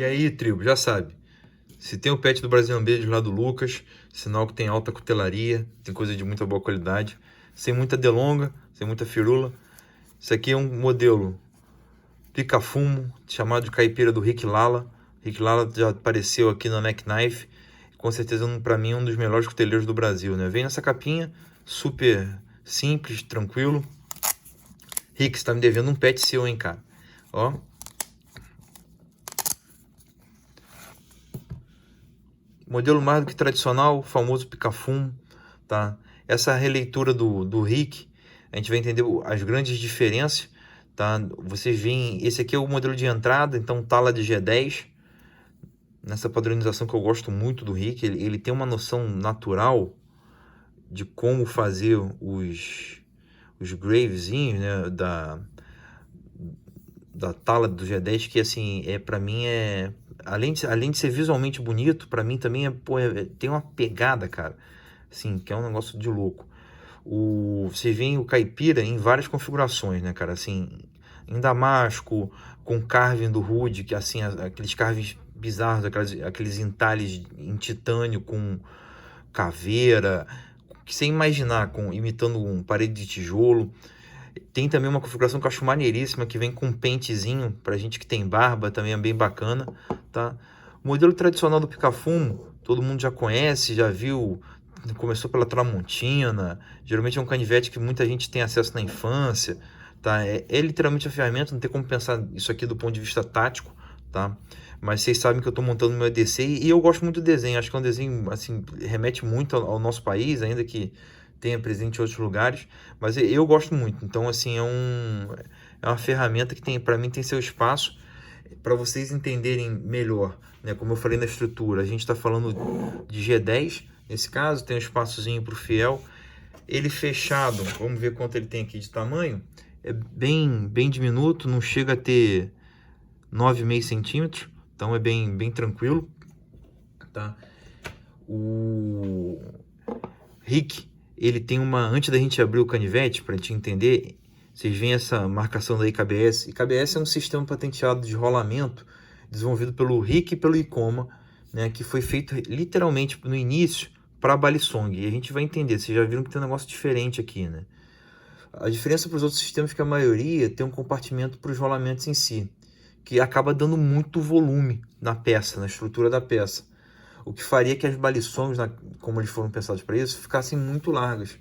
E aí, tribo, já sabe. Se tem o pet do Brasil Beijo lá do Lucas, sinal que tem alta cutelaria, tem coisa de muita boa qualidade, sem muita delonga, sem muita firula. Isso aqui é um modelo pica-fumo, chamado de caipira do Rick Lala. Rick Lala já apareceu aqui na Neck Knife, com certeza para mim um dos melhores cuteleiros do Brasil, né? Vem nessa capinha, super simples, tranquilo. Rick, você tá me devendo um pet seu, hein, cara? Ó. Modelo mais do que tradicional, famoso pica-fumo, tá? Essa releitura do Rick, a gente vai entender as grandes diferenças, tá? Vocês veem, esse aqui é o modelo de entrada, então tala de G10, nessa padronização que eu gosto muito do Rick, ele tem uma noção natural de como fazer os gravezinhos, né, da tala do G10, que assim, para mim além de ser visualmente bonito, para mim também tem uma pegada, cara, assim, que é um negócio de louco. Vocês veem o caipira em várias configurações, né, cara, assim, em damasco, com carving do Hood, que assim, aqueles carvings bizarros, aqueles entalhes em titânio com caveira, que sem imaginar, imitando um parede de tijolo. Tem também uma configuração que eu acho maneiríssima, que vem com um pentezinho, pra gente que tem barba, também é bem bacana, tá? O modelo tradicional do pica-fumo, todo mundo já conhece, já viu, começou pela Tramontina, geralmente é um canivete que muita gente tem acesso na infância, tá? É literalmente a ferramenta, não tem como pensar isso aqui do ponto de vista tático, tá? Mas vocês sabem que eu estou montando meu EDC e eu gosto muito do desenho, acho que é um desenho, assim, remete muito ao nosso país, ainda que tenha presente em outros lugares, mas eu gosto muito. Então, assim, é uma ferramenta que para mim tem seu espaço para vocês entenderem melhor, né? Como eu falei na estrutura, a gente está falando de G10, nesse caso, tem um espaçozinho para o fiel. Ele fechado, vamos ver quanto ele tem aqui de tamanho, é bem diminuto, não chega a ter 9,5 centímetros, então é bem tranquilo, tá? O Rick, ele tem antes da gente abrir o canivete, para a gente entender, vocês veem essa marcação da IKBS. IKBS é um sistema patenteado de rolamento desenvolvido pelo Rick e pelo Ikoma, né, que foi feito literalmente no início para balisong. E a gente vai entender, vocês já viram que tem um negócio diferente aqui, né? A diferença para os outros sistemas é que a maioria tem um compartimento para os rolamentos em si, que acaba dando muito volume na peça, na estrutura da peça. O que faria que as balições, como eles foram pensados para isso, ficassem muito largas.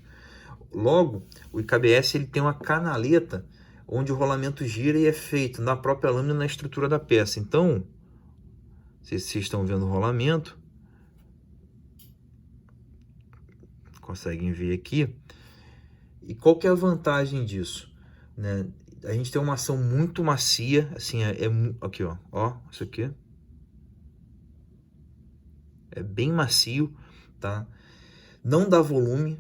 Logo, o IKBS ele tem uma canaleta onde o rolamento gira e é feito na própria lâmina, na estrutura da peça. Então, se vocês estão vendo o rolamento, conseguem ver aqui. E qual que é a vantagem disso, né? A gente tem uma ação muito macia, assim, aqui, ó, isso aqui é bem macio, tá? Não dá volume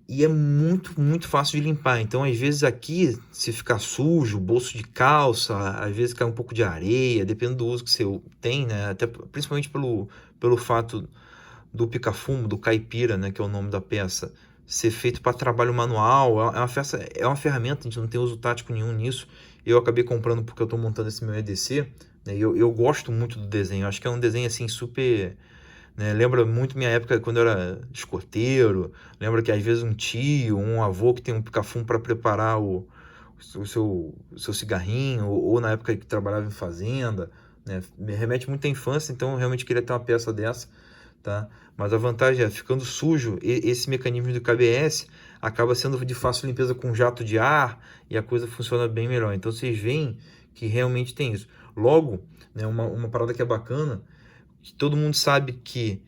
e é muito fácil de limpar. Então, às vezes aqui, se ficar sujo, bolso de calça, às vezes cai um pouco de areia, dependendo do uso que você tem, né? Até principalmente pelo fato do pica-fumo, do caipira, né, que é o nome da peça, ser feito para trabalho manual. É uma ferramenta, a gente não tem uso tático nenhum nisso. Eu acabei comprando porque eu estou montando esse meu EDC, né, e eu gosto muito do desenho. Acho que é um desenho assim super, né, lembra muito minha época quando eu era escoteiro. Lembra que às vezes um tio, um avô que tem um pica-fumo para preparar o seu cigarrinho, ou na época que trabalhava em fazenda, né, me remete muito à infância. Então eu realmente queria ter uma peça dessa, tá? Mas a vantagem é, ficando sujo, esse mecanismo do KBS acaba sendo de fácil limpeza com jato de ar e a coisa funciona bem melhor. Então vocês veem que realmente tem isso. Logo, né, uma parada que é bacana, que todo mundo sabe que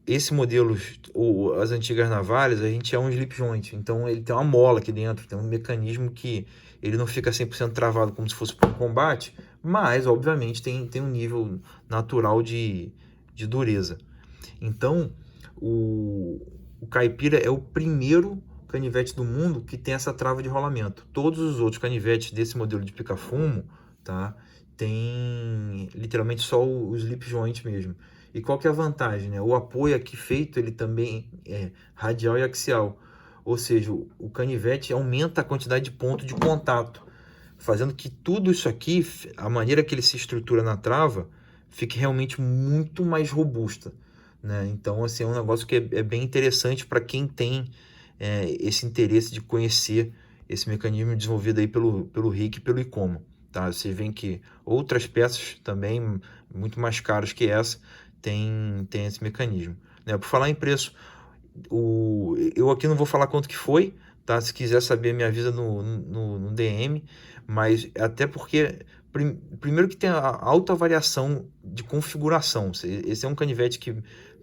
esse modelo, ou as antigas navalhas, a gente é um slip joint. Então ele tem uma mola aqui dentro, tem um mecanismo que ele não fica 100% travado como se fosse para um combate, mas obviamente tem um nível natural de dureza. Então, o caipira é o primeiro canivete do mundo que tem essa trava de rolamento. Todos os outros canivetes desse modelo de pica-fumo, tá, tem literalmente só o slip joint mesmo. E qual que é a vantagem, né? O apoio aqui feito, ele também é radial e axial. Ou seja, o canivete aumenta a quantidade de ponto de contato. fazendo que tudo isso aqui, a maneira que ele se estrutura na trava, fique realmente muito mais robusta, né? Então, assim, é um negócio que é bem interessante para quem tem esse interesse de conhecer esse mecanismo desenvolvido aí pelo Rick e pelo Ikoma, tá? Vocês veem que outras peças também, muito mais caras que essa, tem esse mecanismo, né? Por falar em preço, eu aqui não vou falar quanto que foi, tá? Se quiser saber, me avisa no DM, mas até porque, primeiro que tem a alta variação de configuração. Esse é um canivete que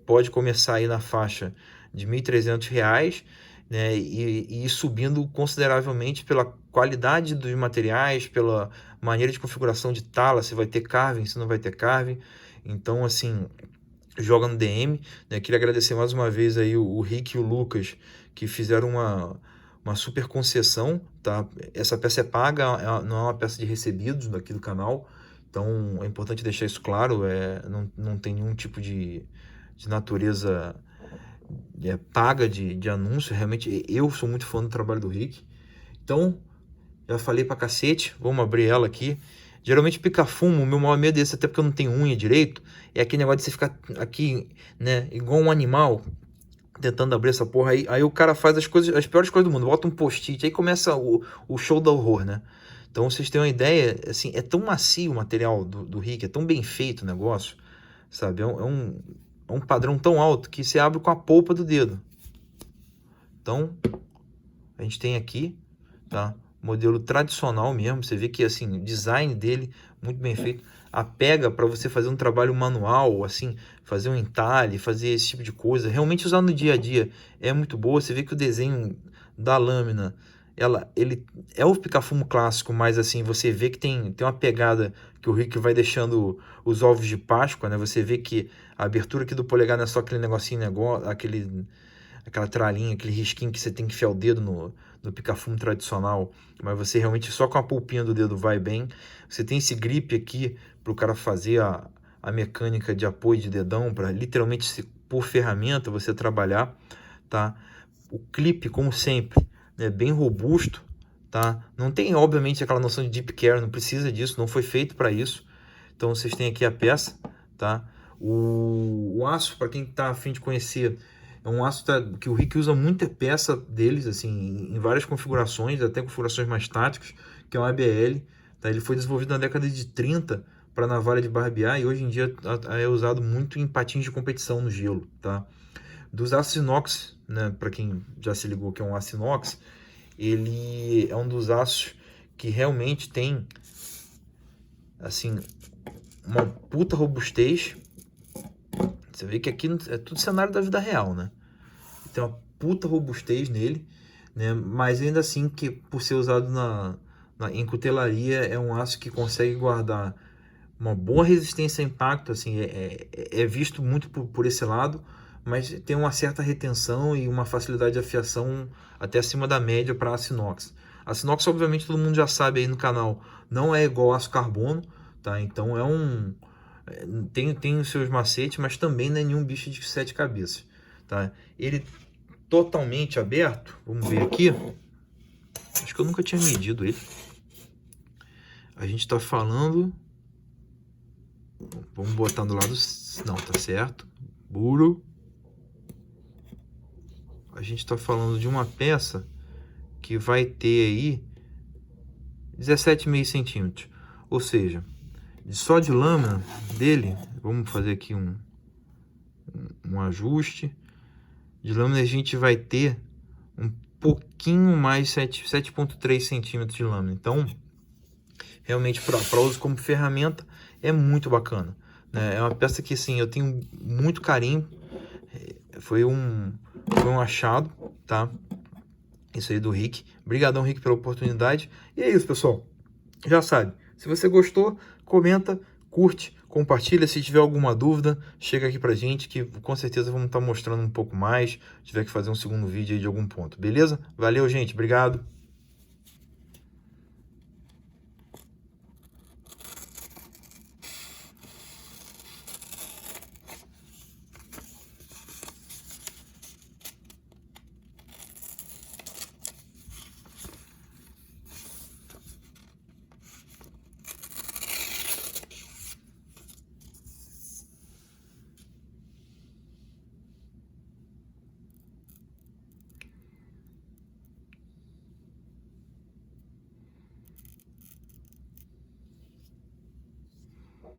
pode começar aí na faixa de R$ 1.300, né? E ir subindo consideravelmente pela qualidade dos materiais, pela maneira de configuração de tala, se vai ter carving, se não vai ter carving. Então, assim, joga no DM, né? Queria agradecer mais uma vez aí o Rick e o Lucas, que fizeram uma super concessão, tá? Essa peça é paga, não é uma peça de recebidos aqui do canal, então é importante deixar isso claro, não tem nenhum tipo de natureza paga de anúncio. Realmente eu sou muito fã do trabalho do Rick, então já falei pra cacete, vamos abrir ela aqui. Geralmente pica-fumo, o meu maior medo é esse, até porque eu não tenho unha direito, é aquele negócio de você ficar aqui, né, igual um animal, tentando abrir essa porra aí o cara faz as piores coisas do mundo, bota um post-it, aí começa o show do horror, né? Então vocês têm uma ideia, assim, é tão macio o material do Rick, é tão bem feito o negócio, sabe? É um padrão tão alto que você abre com a polpa do dedo. Então, a gente tem aqui, tá? Modelo tradicional mesmo, você vê que, assim, o design dele, muito bem feito. A pega para você fazer um trabalho manual, assim, fazer um entalhe, fazer esse tipo de coisa, realmente usar no dia a dia é muito boa. Você vê que o desenho da lâmina, ele é o pica-fumo clássico, mas assim, você vê que tem uma pegada que o Rick vai deixando os ovos de Páscoa, né? Você vê que a abertura aqui do polegar não é só aquele negocinho, aquela tralinha, aquele risquinho que você tem que enfiar o dedo no pica-fumo tradicional, mas você realmente só com a polpinha do dedo vai bem. Você tem esse grip aqui para o cara fazer a mecânica de apoio de dedão, para literalmente por ferramenta você trabalhar, tá? O clipe, como sempre, é bem robusto, tá? Não tem, obviamente, aquela noção de deep care, não precisa disso, não foi feito para isso. Então vocês têm aqui a peça, tá? O aço, para quem está a fim de conhecer, é um aço que o Rick usa muita peça deles, assim, em várias configurações, até configurações mais táticas, que é um ABL, tá? Ele foi desenvolvido na década de 30 para navalha de barbear e hoje em dia é usado muito em patins de competição no gelo, tá? Dos aços inox, né, para quem já se ligou que é um aço inox, ele é um dos aços que realmente tem, assim, uma puta robustez. Você vê que aqui é tudo cenário da vida real, né? Tem uma puta robustez nele, né? Mas ainda assim, que por ser usado em cutelaria, é um aço que consegue guardar uma boa resistência a impacto, assim, é visto muito por esse lado, mas tem uma certa retenção e uma facilidade de afiação até acima da média para aço inox. Aço inox, obviamente, todo mundo já sabe aí no canal, não é igual aço carbono, tá? Então tem os seus macetes, mas também não é nenhum bicho de 7 cabeças, tá? Ele totalmente aberto, vamos ver aqui, acho que eu nunca tinha medido ele. A gente está falando, vamos botar do lado, não, tá certo, burro. A gente está falando de uma peça que vai ter aí 17,5 centímetros, ou seja, só de lâmina dele, vamos fazer aqui um ajuste, de lâmina a gente vai ter um pouquinho mais, 7,3 centímetros de lâmina. Então, realmente para uso como ferramenta é muito bacana, né? É uma peça que, assim, eu tenho muito carinho, foi um achado, tá? Isso aí do Rick. Obrigadão, Rick, pela oportunidade. E é isso, pessoal. Já sabe, se você gostou, comenta, curte, compartilha. Se tiver alguma dúvida, chega aqui pra gente, que com certeza vamos estar mostrando um pouco mais. Se tiver que fazer um segundo vídeo aí de algum ponto, beleza? Valeu, gente. Obrigado.